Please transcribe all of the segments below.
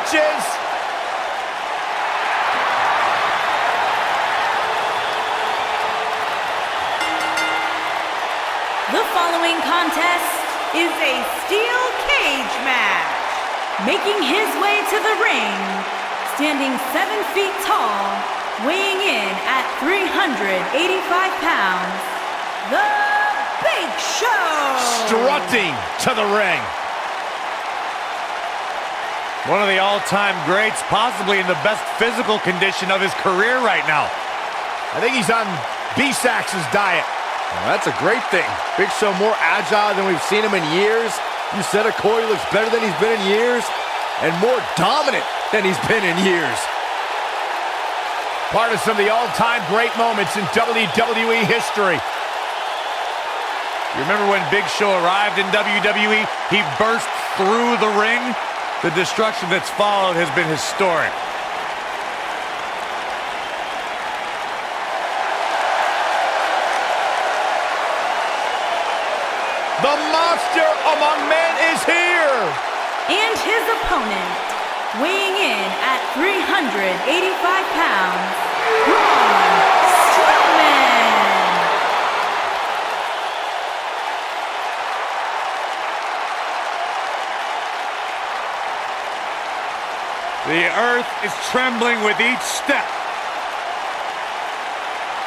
punches. The following contest is a steel cage match. Making his way to the ring, standing 7 feet tall, weighing in at 385 pounds, The Big Show! Strutting to the ring. One of the all-time greats, possibly in the best physical condition of his career right now. I think he's on B-Sax's diet. Well, that's a great thing. Big Show more agile than we've seen him in years. You said it, Corey, looks better than he's been in years, and more dominant than he's been in years. Part of some of the all-time great moments in WWE history. You remember when Big Show arrived in WWE? He burst through the ring. The destruction that's followed has been historic. The monster among men is here! And his opponent, weighing in at 385 pounds, Braun Strowman! The earth is trembling with each step.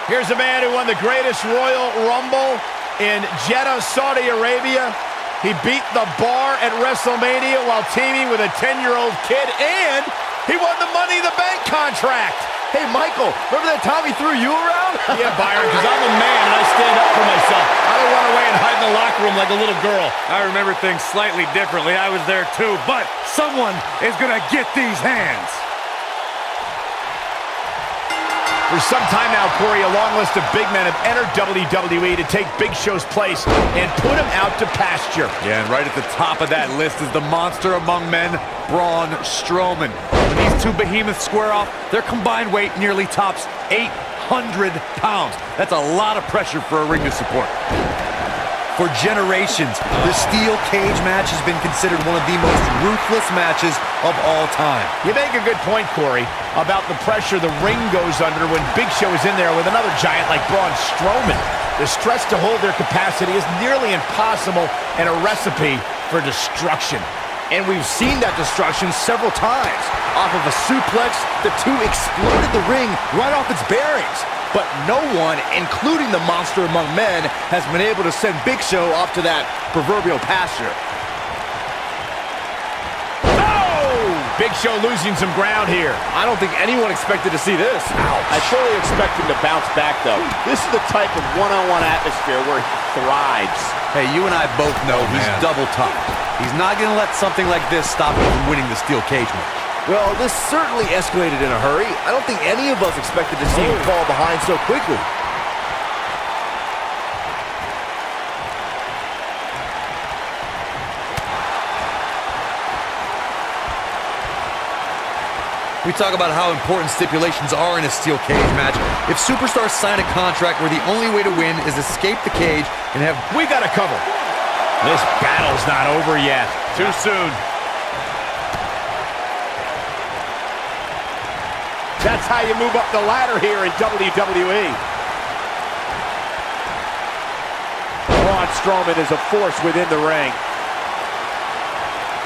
Here's a man who won the greatest Royal Rumble in Jeddah, Saudi Arabia. He beat the Bar at WrestleMania while teaming with a 10-year-old kid, and he won the Money in the Bank contract. Hey, Michael, remember that time he threw you around? Yeah, Byron, because I'm a man and I stand up for myself. I don't run away and hide in the locker room like a little girl. I remember things slightly differently. I was there too, but someone is going to get these hands. For some time now, Corey, a long list of big men have entered WWE to take Big Show's place and put him out to pasture. Yeah, and right at the top of that list is the monster among men, Braun Strowman. When these two behemoths square off, their combined weight nearly tops 800 pounds. That's a lot of pressure for a ring to support. For generations, the steel cage match has been considered one of the most ruthless matches of all time. You make a good point, Corey, about the pressure the ring goes under when Big Show is in there with another giant like Braun Strowman. The stress to hold their capacity is nearly impossible and a recipe for destruction. And we've seen that destruction several times. Off of a suplex, the two exploded the ring right off its bearings. But no one, including the monster among men, has been able to send Big Show off to that proverbial pasture. Oh! Big Show losing some ground here. I don't think anyone expected to see this. Ouch. I fully expect him to bounce back, though. This is the type of one-on-one atmosphere where he thrives. Hey, you and I both know he's double tough. He's not going to let something like this stop him from winning the steel cage match. Well, this certainly escalated in a hurry. I don't think any of us expected to see him fall behind so quickly. We talk about how important stipulations are in a steel cage match. If superstars sign a contract where the only way to win is escape the cage and have... We got to cover. This battle's not over yet. Too soon. That's how you move up the ladder here in WWE. Braun Strowman is a force within the ring.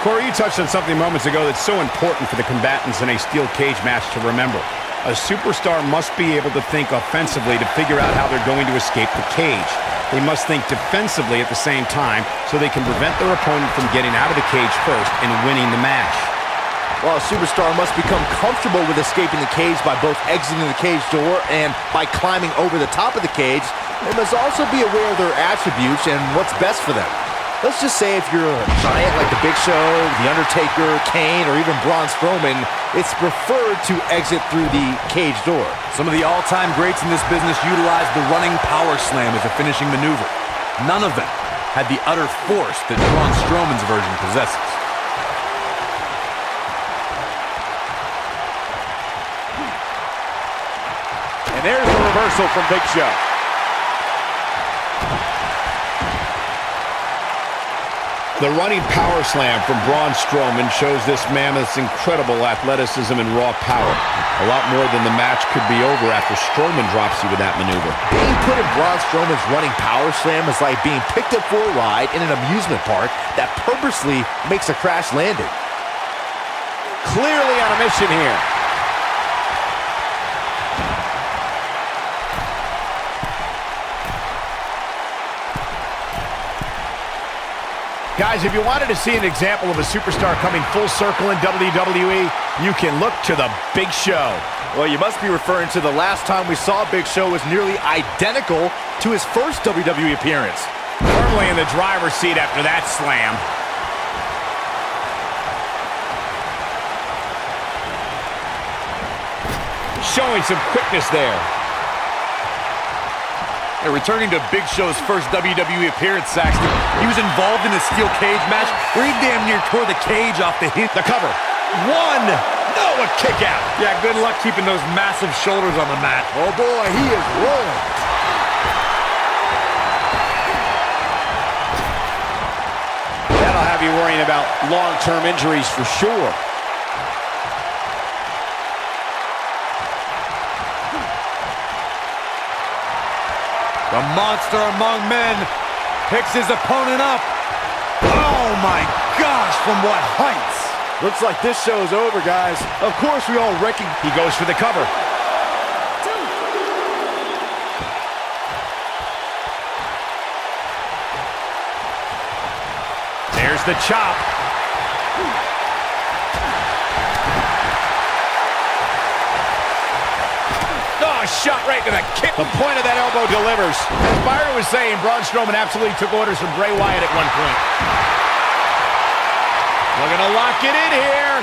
Corey, you touched on something moments ago that's so important for the combatants in a steel cage match to remember. A superstar must be able to think offensively to figure out how they're going to escape the cage. They must think defensively at the same time so they can prevent their opponent from getting out of the cage first and winning the match. Well, a superstar must become comfortable with escaping the cage by both exiting the cage door and by climbing over the top of the cage. They must also be aware of their attributes and what's best for them. Let's just say if you're a giant like the Big Show, The Undertaker, Kane, or even Braun Strowman, it's preferred to exit through the cage door. Some of the all-time greats in this business utilized the running power slam as a finishing maneuver. None of them had the utter force that Braun Strowman's version possesses. And there's the reversal from Big Show. The running power slam from Braun Strowman shows this mammoth's incredible athleticism and raw power. A lot more than the match could be over after Strowman drops you with that maneuver. Being put in Braun Strowman's running power slam is like being picked up for a ride in an amusement park that purposely makes a crash landing. Clearly on a mission here. Guys, if you wanted to see an example of a superstar coming full circle in WWE, you can look to the Big Show. Well, you must be referring to the last time we saw Big Show was nearly identical to his first WWE appearance. Firmly in the driver's seat after that slam. Showing some quickness there. And returning to Big Show's first WWE appearance, Saxton, he was involved in a steel cage match where he damn near tore the cage off the hinge. The cover. One. No, a kick out. Yeah, good luck keeping those massive shoulders on the mat. Oh boy, he is rolling. That'll have you worrying about long-term injuries for sure. The monster among men picks his opponent up. Oh my gosh, from what heights? Looks like this show is over, guys. Of course, we all recognize. He goes for the cover. There's the chop. Oh, shot right to the kick. The point of that elbow delivers. As Byron was saying, Braun Strowman absolutely took orders from Bray Wyatt at one point. Looking to lock it in here.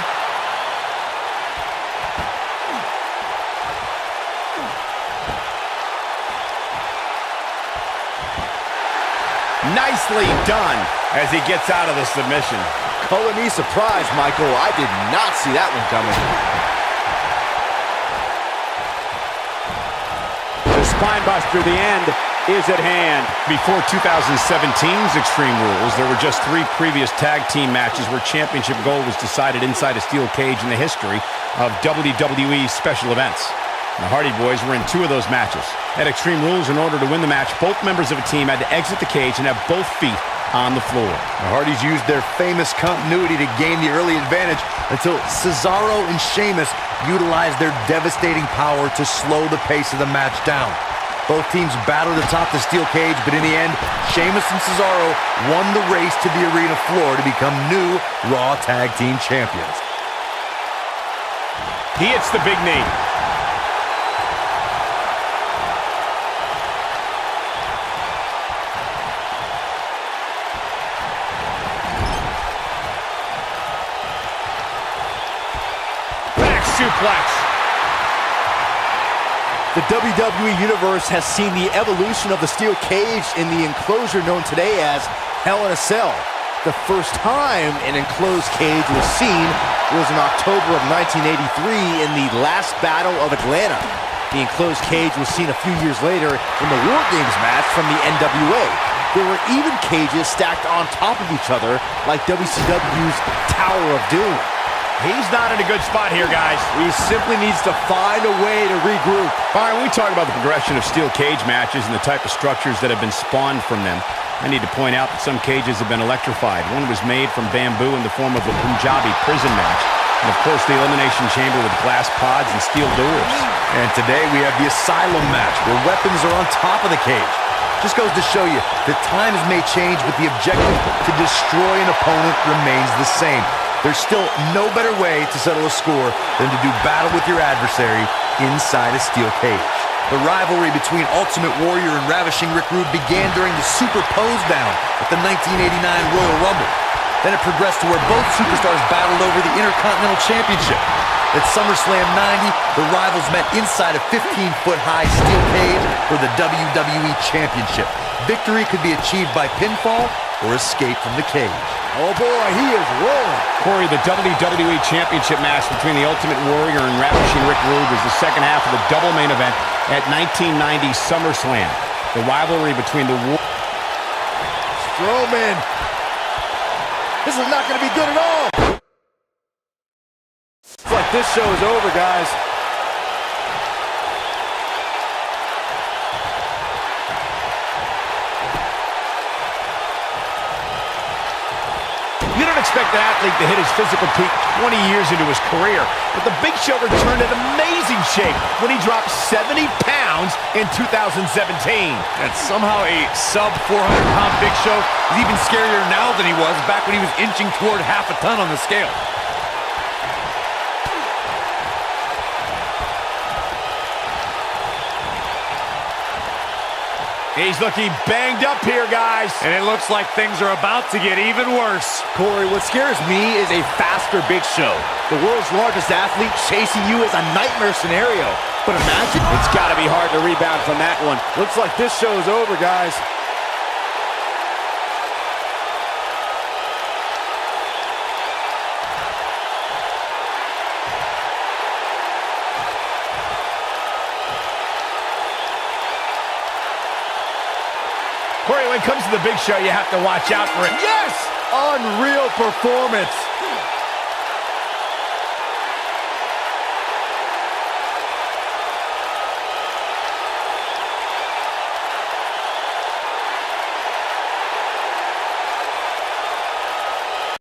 Nicely done as he gets out of the submission. Color me surprised, Michael. I did not see that one coming. The spine buster, the end is at hand. Before 2017's Extreme Rules, there were just 3 previous tag team matches where championship gold was decided inside a steel cage in the history of WWE special events. The Hardy Boys were in 2 of those matches. At Extreme Rules, in order to win the match, both members of a team had to exit the cage and have both feet on the floor. The Hardys used their famous continuity to gain the early advantage until Cesaro and Sheamus utilized their devastating power to slow the pace of the match down. Both teams battled atop the steel cage, but in the end, Sheamus and Cesaro won the race to the arena floor to become new Raw Tag Team Champions. He hits the big knee. Suplex. The WWE Universe has seen the evolution of the steel cage in the enclosure known today as Hell in a Cell. The first time an enclosed cage was seen was in October of 1983 in the last Battle of Atlanta. The enclosed cage was seen a few years later in the War Games match from the NWA. There were even cages stacked on top of each other like WCW's Tower of Doom. He's not in a good spot here, guys. He simply needs to find a way to regroup. Byron, we talk about the progression of steel cage matches and the type of structures that have been spawned from them. I need to point out that some cages have been electrified. One was made from bamboo in the form of a Punjabi prison match. And of course, the Elimination Chamber with glass pods and steel doors. And today we have the Asylum match, where weapons are on top of the cage. Just goes to show you that times may change, but the objective to destroy an opponent remains the same. There's still no better way to settle a score than to do battle with your adversary inside a steel cage. The rivalry between Ultimate Warrior and Ravishing Rick Rude began during the Super Pose Down at the 1989 Royal Rumble. Then it progressed to where both superstars battled over the Intercontinental Championship. At SummerSlam 90, the rivals met inside a 15-foot-high steel cage for the WWE Championship. Victory could be achieved by pinfall or escape from the cage. Oh boy, he is rolling. Corey, the WWE Championship match between the Ultimate Warrior and Ravishing Rick Rude was the second half of the double main event at 1990 SummerSlam. The rivalry between the Strowman This is not going to be good at all. Looks like this show is over, guys. You don't expect an athlete to hit his physical peak 20 years into his career, but the Big Show returned in amazing shape when he dropped 70 pounds in 2017. And somehow a sub 400-pound Big Show is even scarier now than he was back when he was inching toward half a ton on the scale. He's looking banged up here, guys. And it looks like things are about to get even worse. Corey, what scares me is a faster Big Show. The world's largest athlete chasing you is a nightmare scenario. But imagine... It's got to be hard to rebound from that one. Looks like this show is over, guys. Corey, when it comes to the Big Show, you have to watch out for it. Yes! Unreal performance.